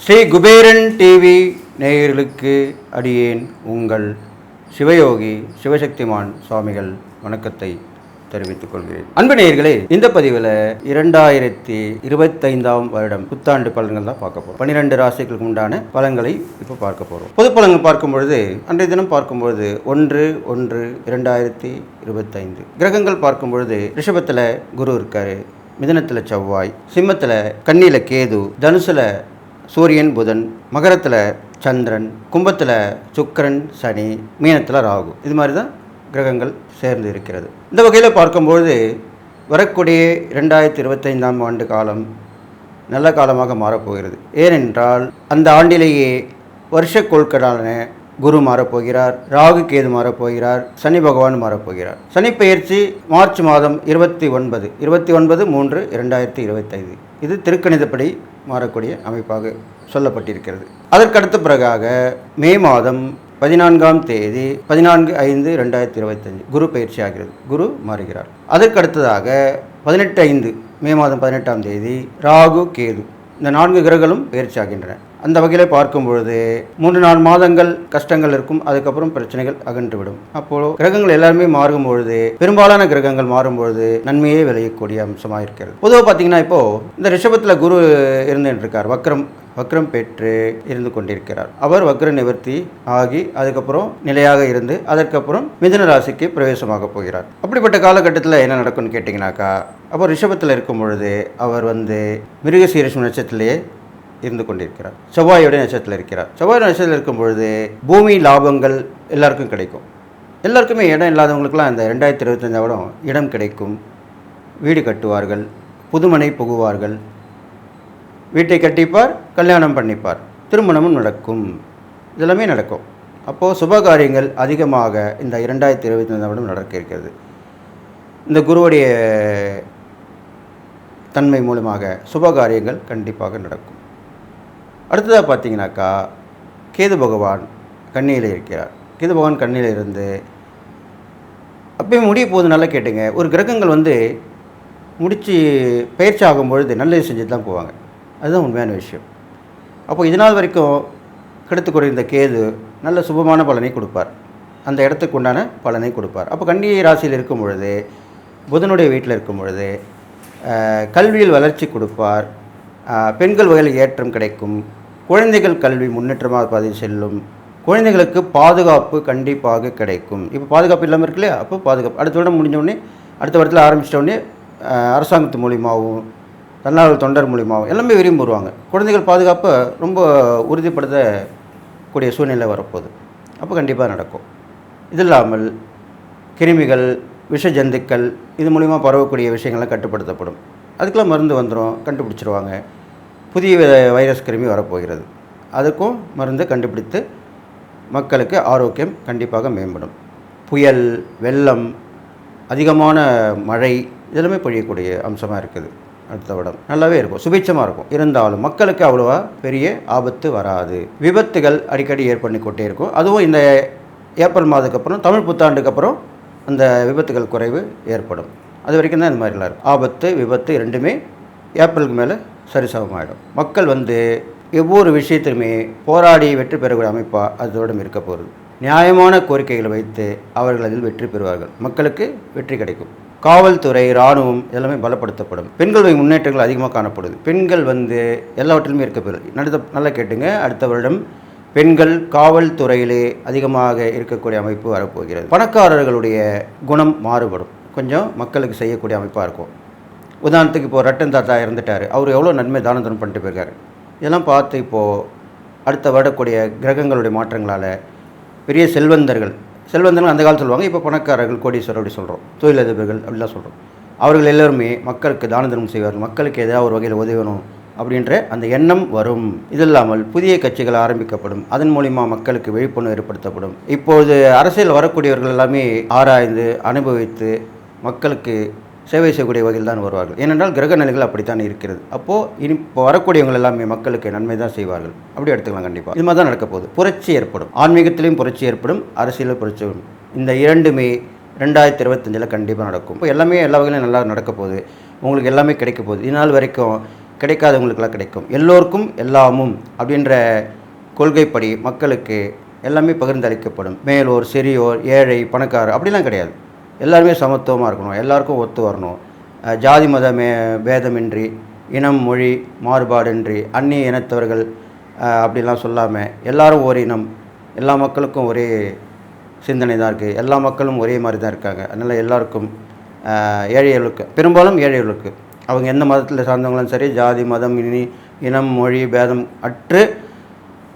Sri Kuberan TV நேயர்களுக்கு அடியேன் உங்கள் சிவயோகி சிவசக்திமான் சுவாமிகள் வணக்கத்தை தெரிவித்துக் கொள்கிறேன். அன்பு நேயர்களே, இந்த பதிவில் 2025 வருடம் புத்தாண்டு பலன்கள் தான் பார்க்க போகிறோம். 12 ராசிகளுக்கு உண்டான பலன்களை இப்போ பார்க்க போகிறோம். பொது பலன்கள் பார்க்கும் பொழுது அன்றைய தினம் பார்க்கும்பொழுது 1/1/2025 கிரகங்கள் பார்க்கும் பொழுது ரிஷபத்தில் குரு இருக்காரு, மிதுனத்தில் செவ்வாய், சிம்மத்தில் கன்னியில் கேது, தனுசுல சூரியன் புதன், மகரத்தில் சந்திரன், கும்பத்தில் சுக்கிரன் சனி, மீனத்தில் ராகு. இது மாதிரி தான் கிரகங்கள் சேர்ந்து இருக்கிறது. இந்த வகையில் பார்க்கும்பொழுது வரக்கூடிய 2025 ஆண்டு காலம் நல்ல காலமாக மாறப்போகிறது. ஏனென்றால் அந்த ஆண்டிலேயே வருஷக்கோள்களான குரு மாறப்போகிறார், ராகு கேது மாறப்போகிறார், சனி பகவான் மாறப்போகிறார். சனி பெயர்ச்சி மார்ச் மாதம் 29/3/2025 இது திருக்கணிதப்படி மாறக்கூடிய அமைப்பாக சொல்லப்பட்டிருக்கிறது. அதற்கடுத்த பிறகாக மே மாதம் 14ஆம் தேதி 14/5/2025 குரு பயிற்சி ஆகிறது, குரு மாறுகிறார். அதற்கடுத்ததாக 18 மே மாதம் 18ஆம் தேதி ராகு கேது இந்த 4 கிரகங்களும் பயிற்சி ஆகின்றன. அந்த வகையில் பார்க்கும் பொழுது 3-4 மாதங்கள் கஷ்டங்கள் இருக்கும், அதுக்கப்புறம் பிரச்சனைகள் அகன்றுவிடும். அப்போது கிரகங்கள் எல்லாருமே மாறும் பொழுது, பெரும்பாலான கிரகங்கள் மாறும்பொழுது நன்மையே விளையக்கூடிய அம்சமாக இருக்கிறது. பொதுவாக பார்த்தீங்கன்னா இப்போது இந்த ரிஷபத்தில் குரு இருந்துட்டு இருக்கார், வக்ரம் பெற்று இருந்து கொண்டிருக்கிறார். அவர் வக்ர நிவர்த்தி ஆகி அதுக்கப்புறம் நிலையாக இருந்து அதற்கப்புறம் மிதுன ராசிக்கு பிரவேசமாக போகிறார். அப்படிப்பட்ட காலகட்டத்தில் என்ன நடக்கும்னு கேட்டிங்கனாக்கா, அப்போ ரிஷபத்தில் இருக்கும் பொழுது அவர் மிருகசீரிஷம் நட்சத்திரத்திலேயே இருந்து கொண்டிருக்கிறார், செவ்வாயோடைய நட்சத்திரத்தில் இருக்கிறார். செவ்வாய் நட்சத்திரத்தில் இருக்கும் பொழுது பூமி லாபங்கள் எல்லாருக்கும் கிடைக்கும். எல்லாருக்குமே இடம் இல்லாதவங்களுக்கெல்லாம் இந்த 2025 இடம் கிடைக்கும், வீடு கட்டுவார்கள், புதுமனை புகுவார்கள், வீட்டை கட்டிப்பார், கல்யாணம் பண்ணிப்பார், திருமணமும் நடக்கும், இதெல்லாமே நடக்கும். அப்போது சுபகாரியங்கள் அதிகமாக இந்த 2025 நடக்க இருக்கிறது. இந்த குருவுடைய தன்மை மூலமாக சுபகாரியங்கள் கண்டிப்பாக நடக்கும். அடுத்ததாக பார்த்தீங்கன்னாக்கா கேது பகவான் கன்னியில் இருக்கிறார். கேது பகவான் கன்னியில் இருந்து அப்பயும் முடிய போது நல்லா கேட்டுங்க, ஒரு கிரகங்கள் முடித்து பயிற்சி ஆகும்பொழுது நல்லது செஞ்சுட்டு தான் போவாங்க. அதுதான் உண்மையான விஷயம். அப்போ இதனால் வரைக்கும் கெடுத்து குறைந்த கேது நல்ல சுபமான பலனை கொடுப்பார், அந்த இடத்துக்கு உண்டான பலனை கொடுப்பார். அப்போ கன்னி ராசியில் இருக்கும் பொழுது, புதனுடைய வீட்டில் இருக்கும் பொழுது கல்வியில் வளர்ச்சி கொடுப்பார், பெண்கள் வகையில் ஏற்றம் கிடைக்கும், குழந்தைகள் கல்வி முன்னேற்றமாக பதிவு செல்லும், குழந்தைகளுக்கு பாதுகாப்பு கண்டிப்பாக கிடைக்கும். இப்போ பாதுகாப்பு இல்லாமல் இருக்கு இல்லையா, அப்போ பாதுகாப்பு அடுத்த வருடம் முடிஞ்சோடனே அடுத்த வருடத்தில் ஆரம்பிச்சிட்டோடனே அரசாங்கத்து மூலியமாகவும் தன்னார்வ தொண்டர் மூலியமாகவும் எல்லாமே விரும்பி வருவாங்க. குழந்தைகள் பாதுகாப்பை ரொம்ப உறுதிப்படுத்தக்கூடிய சூழ்நிலை வரப்போகுது. அப்போ கண்டிப்பாக நடக்கும். இது இல்லாமல் கிருமிகள், விஷ ஜந்துக்கள் இது மூலிமா பரவக்கூடிய விஷயங்கள்லாம் கட்டுப்படுத்தப்படும். அதுக்கெல்லாம் மருந்து வந்துடும், கண்டுபிடிச்சிருவாங்க. புதிய வைரஸ் கிருமி வரப்போகிறது, அதுக்கும் மருந்து கண்டுபிடித்து மக்களுக்கு ஆரோக்கியம் கண்டிப்பாக மேம்படும். புயல், வெள்ளம், அதிகமான மழை இதெல்லாமே பொழியக்கூடிய அம்சமாக இருக்குது. அடுத்த வருடம் நல்லாவே இருக்கும், சுபிட்சமாக இருக்கும். இருந்தாலும் மக்களுக்கு அவ்வளோவா பெரிய ஆபத்து வராது. விபத்துகள் அடிக்கடி ஏற்பண்ணிக்கொண்டே இருக்கும். அதுவும் இந்த ஏப்ரல் மாதத்துக்கு அப்புறம், தமிழ் புத்தாண்டுக்கு அப்புறம் அந்த விபத்துகள் குறைவு ஏற்படும். அது வரைக்கும் தான் இந்த மாதிரிலாம் இருக்கும். ஆபத்து விபத்து ரெண்டுமே ஏப்ரலுக்கு மேலே சரிசமமாகிடும். மக்கள் ஒவ்வொரு விஷயத்திலுமே போராடி வெற்றி பெறக்கூடிய அமைப்பாக அதோட இருக்க போகிறது. நியாயமான கோரிக்கைகளை வைத்து அவர்கள் அதில் வெற்றி பெறுவார்கள், மக்களுக்கு வெற்றி கிடைக்கும். காவல்துறை, இராணுவம் எல்லாமே பலப்படுத்தப்படும். பெண்கள் முன்னேற்றங்கள் அதிகமாக காணப்படுது. பெண்கள் எல்லாவற்றிலுமே இருக்க போகிறது. நல்லா கேட்டுங்க, அடுத்த வருடம் பெண்கள் காவல்துறையிலே அதிகமாக இருக்கக்கூடிய அமைப்பு வரப்போகிறது. பணக்காரர்களுடைய குணம் மாறுபடும், கொஞ்சம் மக்களுக்கு செய்யக்கூடிய அமைப்பாக இருக்கும். உதாரணத்துக்கு இப்போது ரட்டன் தாத்தா இறந்துட்டார், அவர் எவ்வளோ நன்மை தானம் பண்ணிட்டு போயிருக்காரு. இதெல்லாம் பார்த்து இப்போது அடுத்த வரக்கூடிய கிரகங்களுடைய மாற்றங்களால் பெரிய செல்வந்தர்கள் அந்த காலத்தில் சொல்லுவாங்க, இப்போ பணக்காரர்கள், கோடீஸ்வரர் அப்படி சொல்கிறோம், தொழிலதிபர்கள் அப்படிலாம் சொல்கிறோம். அவர்கள் எல்லோருமே மக்களுக்கு தான தர்மம் செய்வார்கள், மக்களுக்கு ஏதாவது ஒரு வகையில் உதவணும் அப்படின்ற அந்த எண்ணம் வரும். இது இல்லாமல் புதிய கட்சிகள் ஆரம்பிக்கப்படும், அதன் மூலிமா மக்களுக்கு விழிப்புணர்வு ஏற்படுத்தப்படும். இப்போது அரசியல் வரக்கூடியவர்கள் எல்லாமே ஆராய்ந்து அனுபவித்து மக்களுக்கு சேவை செய்யக்கூடிய வகையில் தான் வருவார்கள். ஏனென்றால் கிரக நிலைகள் அப்படித்தான் இருக்கிறது. அப்போது இப்போ வரக்கூடியவங்க எல்லாமே மக்களுக்கு நன்மை தான் செய்வார்கள், அப்படி எடுத்துக்கலாம். கண்டிப்பாக இது மாதிரி தான் நடக்க போகுது. புரட்சி ஏற்படும், ஆன்மீகத்திலையும் புரட்சி ஏற்படும், அரசியலில் புரட்சி வரும். இந்த இரண்டுமே 2025 கண்டிப்பாக நடக்கும். இப்போ எல்லாமே எல்லா வகையிலும் நல்லா நடக்க போகுது. உங்களுக்கு எல்லாமே கிடைக்க போகுது. இதுநாள் வரைக்கும் கிடைக்காதவங்களுக்கெல்லாம் கிடைக்கும். எல்லோருக்கும் எல்லாமும் அப்படின்ற கொள்கைப்படி மக்களுக்கு எல்லாமே பகிர்ந்தளிக்கப்படும். மேலோர், சிறியோர், ஏழை, பணக்காரர் அப்படிலாம் கிடையாது. எல்லாருமே சமத்துவமாக இருக்கணும். எல்லாருக்கும் ஒத்து வரணும். ஜாதி மத பேதமின்றி, இனம் மொழி மாறுபாடின்றி, அந்நிய இனத்தவர்கள் அப்படிலாம் சொல்லாமல் எல்லாரும் ஒரு இனம், எல்லா மக்களுக்கும் ஒரே சிந்தனை தான் இருக்குது. எல்லா மக்களும் ஒரே மாதிரி தான் இருக்காங்க. அதனால் எல்லாருக்கும் ஏழைகளுக்கு, பெரும்பாலும் ஏழைகளுக்கு, அவங்க எந்த மதத்தில் சார்ந்தவங்களும் சரி, ஜாதி மதம் இனம் மொழி பேதம் அற்று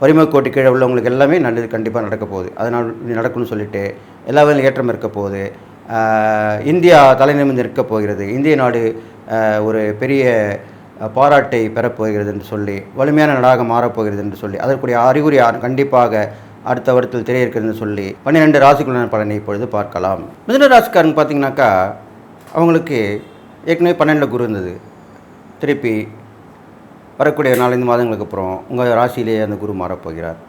வறுமை கோட்டு கீழே உள்ளவங்களுக்கு எல்லாமே நல்லது கண்டிப்பாக நடக்க போகுது. அதனால் நடக்கும்னு சொல்லிட்டு எல்லா வகையிலும் ஏற்றம் இருக்க போகுது. இந்தியா தலை நிமிர்ந்து இருக்க போகிறது. இந்திய நாடு ஒரு பெரிய பாராட்டை பெறப்போகிறது என்று சொல்லி, வலிமையான நாடாக மாறப்போகிறது என்று சொல்லி, அதற்குரிய அறிகுறி கண்டிப்பாக அடுத்த வருடத்தில் தெரிய இருக்கிறதுன்னு சொல்லி 12 ராசிக்குள்ள பலனை இப்பொழுது பார்க்கலாம். மிதுன ராசிக்காரங்க பார்த்திங்கனாக்கா, அவங்களுக்கு ஏற்கனவே 12 குரு இருந்தது. திருப்பி வரக்கூடிய 4-5 மாதங்களுக்கு அப்புறம் உங்கள் ராசியிலேயே அந்த குரு மாறப்போகிறார்.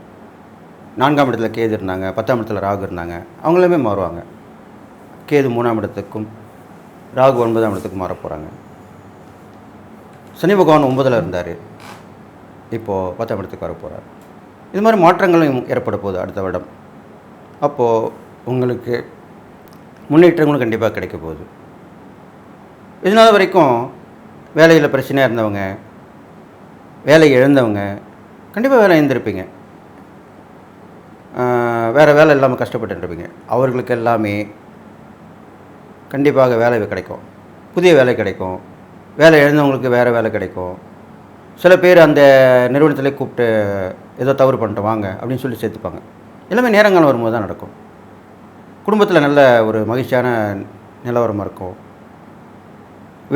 4ஆம் இடத்துல கேது இருந்தாங்க, 10ஆம் இடத்துல ராகு இருந்தாங்க, அவங்களுமே மாறுவாங்க. கேது 3ஆம் இடத்துக்கும் ராகு 9ஆம் இடத்துக்கும் மாற போகிறாங்க. சனி பகவான் 9ல் இருந்தார், இப்போது 10ஆம் இடத்துக்கு வர போகிறார். இது மாதிரி மாற்றங்களும் ஏற்பட போகுது அடுத்த வருடம். அப்போது உங்களுக்கு முன்னேற்றங்களும் கண்டிப்பாக கிடைக்க போகுது. இதனால் வரைக்கும் வேலையில் பிரச்சனையாக இருந்தவங்க, வேலை இழந்தவங்க கண்டிப்பாக வேலை இழந்திருப்பீங்க. வேறு வேலை இல்லாமல் கஷ்டப்பட்டுருப்பீங்க. அவர்களுக்கு எல்லாமே கண்டிப்பாக வேலை கிடைக்கும். புதிய வேலை கிடைக்கும். வேலை இழந்தவங்களுக்கு வேறு வேலை கிடைக்கும். சில பேர் அந்த நிறுவனத்திலே கூப்பிட்டு ஏதோ தவறு பண்ணிட்டோம் வாங்க அப்படின்னு சொல்லி சேர்த்துப்பாங்க. எல்லாமே நேரங்காலம் வரும்போது தான் நடக்கும். குடும்பத்தில் நல்ல ஒரு மகிழ்ச்சியான நிலவரமாக இருக்கும்.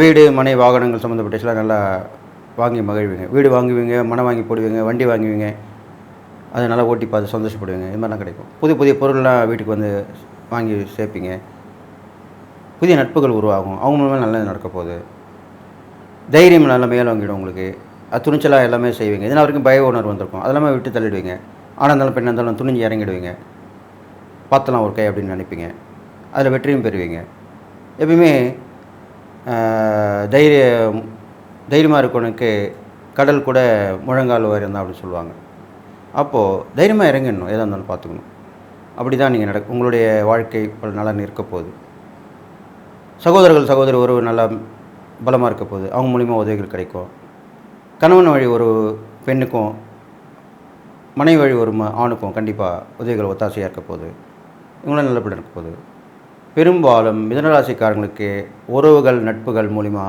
வீடு மனை வாகனங்கள் சம்மந்தப்பட்ட விஷயம் நல்லா வாங்கி மகிழ்வீங்க. வீடு வாங்குவீங்க, மனை வாங்கி போடுவீங்க, வண்டி வாங்குவீங்க, அதை நல்லா ஓட்டி பார்த்து சந்தோஷப்படுவீங்க. இது மாதிரிலாம் கிடைக்கும். புதிய பொருள்லாம் வீட்டுக்கு வந்து வாங்கி சேர்ப்பீங்க. புதிய நட்புகள் உருவாகும். அவங்க மூலமாக நல்லது நடக்க போகுது. தைரியம் நல்லா மேல் வாங்கிடும் உங்களுக்கு. துணிச்சலாக எல்லாமே செய்வீங்க. இதனால் வரைக்கும் பய உணர்வு வந்திருக்கும், அதெல்லாமே விட்டு தள்ளிடுவீங்க. ஆணாக இருந்தாலும் பெண்ணாக இருந்தாலும் துணிஞ்சு இறங்கிடுவீங்க. பார்த்தலாம் ஒரு கை அப்படின்னு நினைப்பீங்க. அதில் வெற்றியும் பெறுவீங்க. எப்பயுமே தைரியமாக இருக்கவனுக்கு கடல் கூட முழங்கால் இருந்தால் அப்படின்னு சொல்லுவாங்க. அப்போது தைரியமாக இறங்கிடணும், எதாக இருந்தாலும் பார்த்துக்கணும். அப்படி தான் நீங்கள் உங்களுடைய வாழ்க்கை நலன் இருக்க போகுது. சகோதரி ஒரு நல்லா பலமாக இருக்க போகுது. அவங்க மூலிமா உதவிகள் கிடைக்கும். கணவன் வழி ஒரு பெண்ணுக்கும், மனைவி வழி ஒரு ஆணுக்கும் கண்டிப்பாக உதவிகள் ஒத்தாசையாக இருக்க போகுது. இவங்களாம் நல்லபடி இருக்க போகுது. பெரும்பாலும் மிதுனராசிக்காரங்களுக்கு உறவுகள் நட்புகள் மூலிமா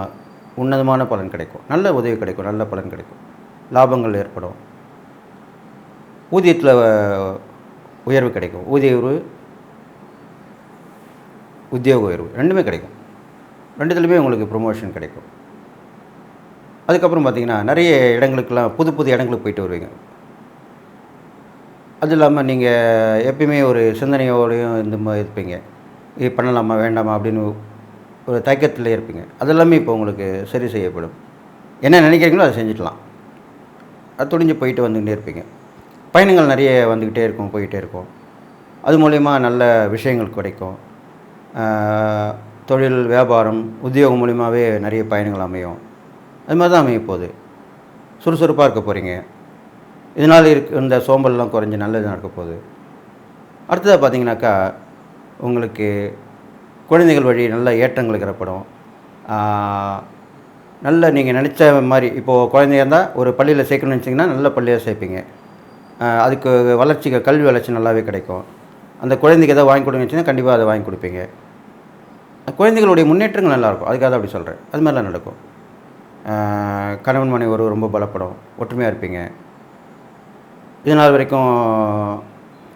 உன்னதமான பலன் கிடைக்கும். நல்ல உதவி கிடைக்கும், நல்ல பலன் கிடைக்கும். லாபங்கள் ஏற்படும். ஊதியத்தில் உயர்வு கிடைக்கும். உத்தியோக உயர்வு ரெண்டுமே கிடைக்கும். ரெண்டுத்துலேயுமே உங்களுக்கு ப்ரொமோஷன் கிடைக்கும். அதுக்கப்புறம் பார்த்திங்கன்னா நிறைய இடங்களுக்கெல்லாம் புது இடங்களுக்கு போயிட்டு வருவீங்க. அது இல்லாமல் நீங்கள் எப்பயுமே ஒரு சிந்தனையோடையும் இந்த மாதிரி இருப்பீங்க. இது பண்ணலாமா வேண்டாமா அப்படின்னு ஒரு தயக்கத்தில் இருப்பீங்க. அதெல்லாமே இப்போ உங்களுக்கு சரி செய்யப்படும். என்ன நினைக்கிறீங்களோ அதை செஞ்சுக்கலாம். அது துணிஞ்சு போயிட்டு வந்துக்கிட்டே இருப்பீங்க. பயணங்கள் நிறைய வந்துக்கிட்டே இருக்கும், போயிட்டே இருக்கும். அது மூலயமா நல்ல விஷயங்கள் கிடைக்கும். தொழில் வியாபாரம் உத்தியோகம் மூலிமாவே நிறைய பயணங்கள் அமையும். அது மாதிரி தான் அமைய போகுது. சுறுசுறுப்பாக இருக்க போகிறீங்க. இதனால் இந்த சோம்பல்லாம் குறைஞ்சி நல்லது நடக்க போகுது. அடுத்ததாக பார்த்தீங்கன்னாக்கா, உங்களுக்கு குழந்தைகள் வழி நல்ல ஏற்றங்கள் ஏற்படும். நல்ல நீங்கள் நினச்ச மாதிரி இப்போது குழந்தைங்க இருந்தால் ஒரு பள்ளியில் சேர்க்கணும்னு நினச்சிங்கன்னா நல்ல பள்ளியாக சேர்ப்பீங்க. அதுக்கு கல்வி வளர்ச்சி நல்லாவே கிடைக்கும். அந்த குழந்தைக்கு எதாவது வாங்கி கொடுங்கன்னு வச்சிங்கன்னா கண்டிப்பாக அதை வாங்கி கொடுப்பீங்க. குழந்தைகளுடைய முன்னேற்றங்கள் நல்லாயிருக்கும். அதுக்காக தான் அப்படி சொல்கிறேன். அது மாதிரிலாம் நடக்கும். கணவன் மனைவி உறவு ரொம்ப பலப்படும். ஒற்றுமையாக இருப்பீங்க. இதனால் வரைக்கும்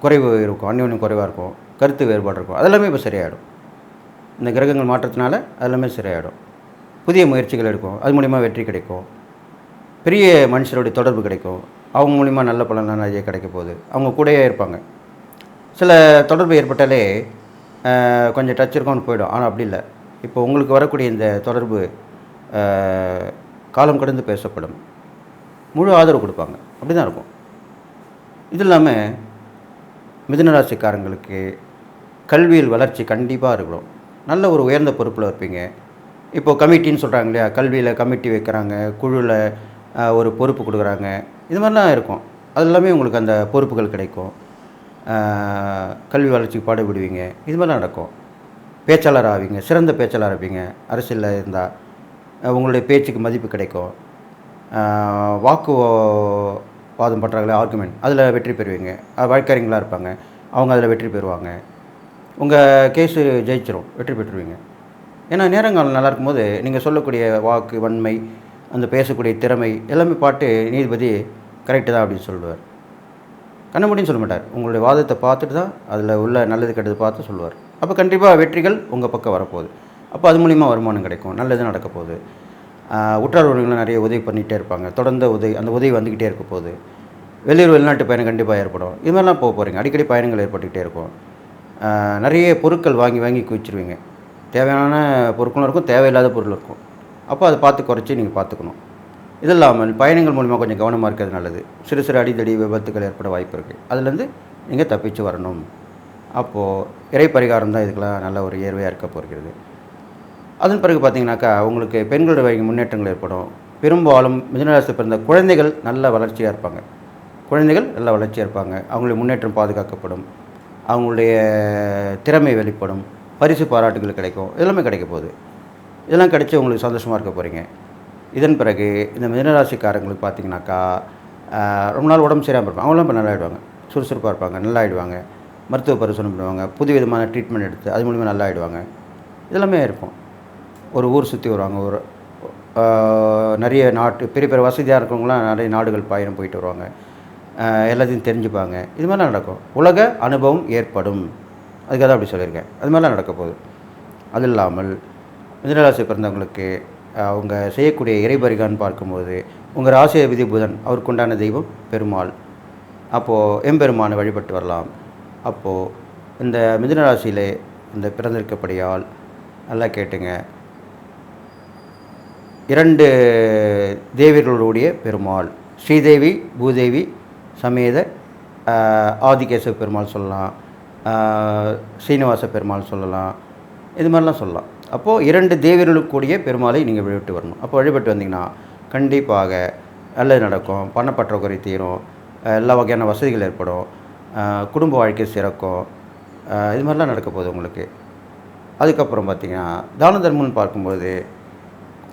குறைவு இருக்கும், அந்யோன்யம் குறைவாக இருக்கும், கருத்து வேறுபாடு இருக்கும். அதெல்லாமே இப்போ சரியாயிடும். இந்த கிரகங்கள் மாற்றத்தினால அதெல்லாமே சரியாயிடும். புதிய முயற்சிகள் எடுக்கும். அது மூலிமா வெற்றி கிடைக்கும். பெரிய மனுஷருடைய தொடர்பு கிடைக்கும். அவங்க மூலிமா நல்ல பலன்லாம் நிறைய கிடைக்க போகுது. அவங்க கூடயே இருப்பாங்க. சில தொடர்பு ஏற்பட்டாலே கொஞ்சம் டச் இருக்கும்னு போயிடும். ஆனால் அப்படி இல்லை. இப்போ உங்களுக்கு வரக்கூடிய இந்த தொடர்பு காலம் கடந்து பேசப்படும். முழு ஆதரவு கொடுப்பாங்க. அப்படி தான் இருக்கும். இது இல்லாமல் மிதுனராசிக்காரங்களுக்கு கல்வியில் வளர்ச்சி கண்டிப்பாக இருக்கணும். நல்ல ஒரு உயர்ந்த பொறுப்பில் இருப்பீங்க. இப்போது கமிட்டின்னு சொல்கிறாங்க இல்லையா, கல்வியில் கமிட்டி வைக்கிறாங்க, குழுவில் ஒரு பொறுப்பு கொடுக்குறாங்க, இது மாதிரிலாம் இருக்கும். அது எல்லாமே உங்களுக்கு அந்த பொறுப்புகள் கிடைக்கும். கல்வி வளர்ச்சிக்கு பாடுபடுவீங்க, இது மாதிரிலாம் நடக்கும். பேச்சாளர் ஆவீங்க, சிறந்த பேச்சாளர் ஆவீங்க. அரசியலில் இருந்தால் உங்களுடைய பேச்சுக்கு மதிப்பு கிடைக்கும். வாக்குவாதம் பண்ணுறாங்களே, ஆர்குமெண்ட், அதில் வெற்றி பெறுவீங்க. வழக்கறிஞர்களாக இருப்பாங்க, அவங்க அதில் வெற்றி பெறுவாங்க. உங்கள் கேஸு ஜெயிச்சிரும், வெற்றி பெற்றுருவீங்க. ஏன்னா நேரங்காலம் நல்லா இருக்கும்போது நீங்கள் சொல்லக்கூடிய வாக்கு வன்மை, அந்த பேசக்கூடிய திறமை எல்லாமே பாட்டு நீதிபதி கரெக்டு தான் அப்படின்னு சொல்லுவார். கண்ண சொல்ல மாட்டார். உங்களுடைய வாதத்தை பார்த்துட்டு தான் அதில் உள்ள நல்லது கெட்டது பார்த்து சொல்லுவார். அப்போ கண்டிப்பாக வெற்றிகள் உங்கள் பக்கம் வரப்போகுது. அப்போ அது மூலிமா வருமானம் கிடைக்கும், நல்லது நடக்க போகுது. உற்றார் உறவினர்கள் நிறைய உதவி பண்ணிகிட்டே இருப்பாங்க, தொடர்ந்து அந்த உதவி வந்துக்கிட்டே இருக்க போகுது. வெளிநாட்டு பயணம் கண்டிப்பாக ஏற்படும். இது மாதிரிலாம் போக போகிறீங்க. அடிக்கடி பயணங்கள் ஏற்பட்டுக்கிட்டே இருக்கும். நிறைய பொருட்கள் வாங்கி குவிச்சிருவீங்க. தேவையான பொருட்களும் இருக்கும், தேவையில்லாத பொருள் இருக்கும். அப்போ அதை பார்த்து குறைச்சி நீங்கள் பார்த்துக்கணும். இது இல்லாமல் பயணங்கள் மூலிமா கொஞ்சம் கவனமாக இருக்கிறது நல்லது. சிறு சிறு அடிதடி விபத்துக்கள் ஏற்பட வாய்ப்பு இருக்குது. அதுலேருந்து நீங்கள் தப்பிச்சு வரணும். அப்போது இறை பரிகாரம் தான் இதுக்கெல்லாம் நல்ல ஒரு ஏர்வையாக இருக்க போகிறது. அதன் பிறகு பார்த்திங்கனாக்கா உங்களுக்கு பெண்களுடைய வகை முன்னேற்றங்கள் ஏற்படும். பெரும்பாலும் மிதுனராசி பிறந்த குழந்தைகள் நல்ல வளர்ச்சியாக இருப்பாங்க. அவங்களுடைய முன்னேற்றம் பாதுகாக்கப்படும். அவங்களுடைய திறமை வெளிப்படும். பரிசு பாராட்டுகள் கிடைக்கும். எல்லாமே கிடைக்க போகுது. இதெல்லாம் கிடைச்சி உங்களுக்கு சந்தோஷமாக இருக்க போகிறீங்க. இதன் பிறகு இந்த மிதுனராசிக்காரங்களுக்கு பார்த்திங்கனாக்கா ரொம்ப நாள் உடம்பு சரியாமல் இருப்பாங்க. அவங்களாம் இப்போ நல்லாயிடுவாங்க. சுறுசுறுப்பாக இருப்பாங்க, நல்லாயிடுவாங்க. மருத்துவ பரிசோதனை பண்ணுவாங்க, புது விதமான ட்ரீட்மெண்ட் எடுத்து அது மூலிமா நல்லாயிடுவாங்க. இதெல்லாமே இருக்கும். ஒரு ஊர் சுற்றி வருவாங்க. ஒரு நிறைய பெரிய பெரிய வசதியாக இருக்கிறவங்களாம் நிறைய நாடுகள் பயணம் போயிட்டு வருவாங்க. எல்லாத்தையும் தெரிஞ்சுப்பாங்க. இது மாதிரிலாம் நடக்கும். உலக அனுபவம் ஏற்படும். அதுக்காக தான் அப்படி சொல்லியிருக்கேன். அது மாதிரிலாம் நடக்க போகுது. அது இல்லாமல் மிதுனராசி பிறந்தவங்களுக்கு அவங்க செய்யக்கூடிய இறைபரிகான்னு பார்க்கும்போது உங்கள் ராசியாதிபதி புதன், அவருக்கு உண்டான தெய்வம் பெருமாள். அப்போது எம்பெருமானை வழிபட்டு வரலாம். அப்போது இந்த மிதுனராசியிலே இந்த பிறந்திருக்கப்படியால் நல்லா கேட்டுங்க, 2 தேவிகளுடைய பெருமாள், ஸ்ரீதேவி பூதேவி சமேத ஆதிகேசவ பெருமாள் சொல்லலாம், சீனிவாச பெருமாள் சொல்லலாம், இது மாதிரிலாம் சொல்லலாம். அப்போது 2 தேவிகளுக்குரிய பெருமாளை நீங்கள் வழிபட்டு வரணும். அப்போ வழிபட்டு வந்தீங்கன்னா கண்டிப்பாக நல்லது நடக்கும். பணப்பற்றாக்குறை தீரும். எல்லா வகையான வசதிகள் ஏற்படும். குடும்ப வாழ்க்கை சிறக்கும். இது மாதிரிலாம் நடக்க போகுது உங்களுக்கு. அதுக்கப்புறம் பார்த்திங்கன்னா தான தர்மம்னு பார்க்கும்போது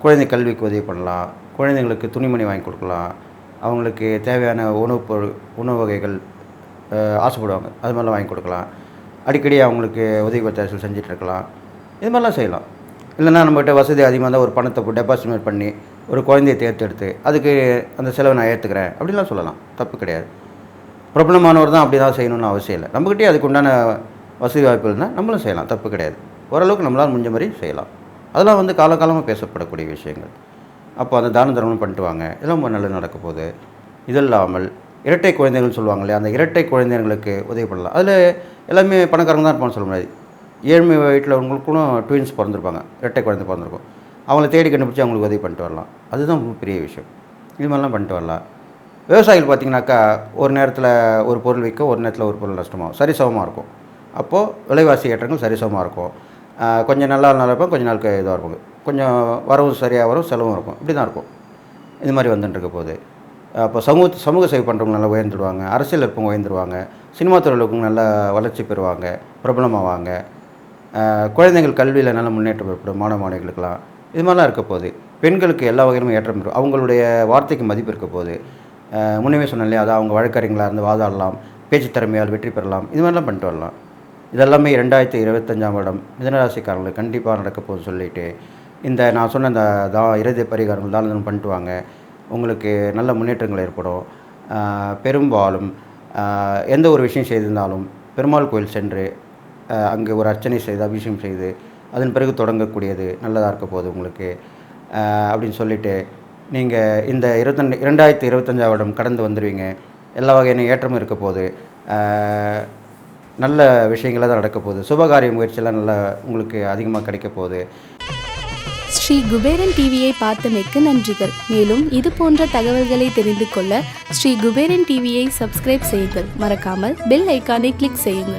குழந்தை கல்விக்கு உதவி பண்ணலாம். குழந்தைங்களுக்கு துணிமணி வாங்கி கொடுக்கலாம். அவங்களுக்கு தேவையான உணவு வகைகள் ஆசைப்படுவாங்க, அது மாதிரிலாம் வாங்கி கொடுக்கலாம். அடிக்கடி அவங்களுக்கு உதவி ஒத்தாசல் செஞ்சிட்ருக்கலாம். இது மாதிரிலாம் செய்யலாம். இல்லைன்னா நம்மகிட்ட வசதி அதிகமாக இருந்தால் ஒரு பணத்தை டெபாசிட் பண்ணி ஒரு குழந்தையை தேர்ந்தெடுத்து அதுக்கு அந்த செலவை நான் ஏற்றுக்கிறேன் அப்படிலாம் சொல்லலாம். தப்பு கிடையாது. பிரபலமானவர் தான் அப்படி தான் செய்யணும்னு அவசியம் இல்லை. நம்மகிட்டே அதுக்கு உண்டான வசதி வாய்ப்புகள் இருந்தால் நம்மளும் செய்யலாம். தப்பு கிடையாது. ஓரளவுக்கு நம்மளால் முடிஞ்ச மாதிரி செய்யலாம். அதெல்லாம் காலகாலமாக பேசப்படக்கூடிய விஷயங்கள். அப்போ அந்த தான தர்மம் பண்ணிட்டு வாங்க. இதெல்லாம் ரொம்ப நல்லது நடக்க போகுது. இது இல்லாமல் இரட்டை குழந்தைகள் சொல்லுவாங்க இல்லையா, அந்த இரட்டை குழந்தைங்களுக்கு உதவி பண்ணலாம். அதில் எல்லாமே பணக்காரங்க தான் இருப்பான்னு சொல்ல முடியாது. ஏழ்மை வீட்டில் அவங்களுக்கும் ட்வின்ஸ் பிறந்திருப்பாங்க, இரட்டை குழந்தை பிறந்திருக்கும். அவங்கள தேடி கண்டுபிடிச்சி அவங்களுக்கு உதவி பண்ணிட்டு வரலாம். அதுதான் பெரிய விஷயம். இது மாதிரிலாம் பண்ணிட்டு வரலாம். விவசாயிகள் பார்த்திங்கனாக்கா ஒரு நேரத்தில் ஒரு பொருள் விற்கும், ஒரு நேரத்தில் ஒரு பொருள் நஷ்டமாகும். சரிசமமாக இருக்கும். அப்போது விலைவாசி ஏற்றங்கள் சரிசமமாக இருக்கும். கொஞ்சம் நல்லா இருப்போம், கொஞ்சம் நாளுக்கு இதாக இருக்கும். கொஞ்சம் வரவும் சரியாக வரும், செலவும் இருக்கும். இப்படி தான் இருக்கும். இது மாதிரி வந்துட்டுருக்க போகுது. அப்போ சமூக சேவை பண்ணுறவங்க நல்லா உயர்ந்துடுவாங்க. அரசியல் இருப்பவங்க உயர்ந்துடுவாங்க. சினிமா துறையிலும் நல்லா வளர்ச்சி பெறுவாங்க, பிரபலமாவாங்க. குழந்தைகள் கல்வியில் நல்ல முன்னேற்றம் ஏற்படும். மாணவிகளுக்கெல்லாம் இது மாதிரிலாம் இருக்க போகுது. பெண்களுக்கு எல்லா வகையிலுமே ஏற்றம் இருக்கும். அவங்களுடைய வார்த்தைக்கு மதிப்பு இருக்க போகுது. முன்னே சொன்னேன் இல்லையா, அதான் அவங்க வழக்கறிஞர்களாக இருந்து வாதாடலாம், பேச்சு திறமையால் வெற்றி பெறலாம். இது மாதிரிலாம் பண்ணிட்டு வரலாம். இதெல்லாமே 2025ஆம் வருடம் மிதுனராசிக்காரங்களுக்கு கண்டிப்பாக நடக்க போகுதுன்னு சொல்லிவிட்டு இந்த நான் சொன்ன இந்த இறுதி பரிகாரங்கள் தான் பண்ணிட்டு வாங்க. உங்களுக்கு நல்ல முன்னேற்றங்கள் ஏற்படும். பெரும்பாலும் எந்த ஒரு விஷயம் செய்திருந்தாலும் பெருமாள் கோயில் சென்று அங்கே ஒரு அர்ச்சனை செய்து அபிஷேகம் செய்து அதன் பிறகு தொடங்கக்கூடியது நல்லதாக இருக்க போகுது உங்களுக்கு அப்படின்னு சொல்லிவிட்டு நீங்கள் இந்த 2025ஆம் வருடம் கடந்து வந்துடுவீங்க. எல்லா வகையான ஏற்றமும் இருக்க போகுது. நல்ல விஷயங்களாக தான் நடக்க போகுது. சுபகாரிய முயற்சியெல்லாம் நல்லா உங்களுக்கு அதிகமாக கிடைக்க போகுது. ஸ்ரீ குபேரன் டிவியை பார்த்தமைக்கு நன்றிகள். மேலும் இது போன்ற தகவல்களை தெரிந்து கொள்ள ஸ்ரீ குபேரன் டிவியை சப்ஸ்கிரைப் செய்யுங்கள். மறக்காமல் பெல் ஐக்கானை கிளிக் செய்யுங்கள்.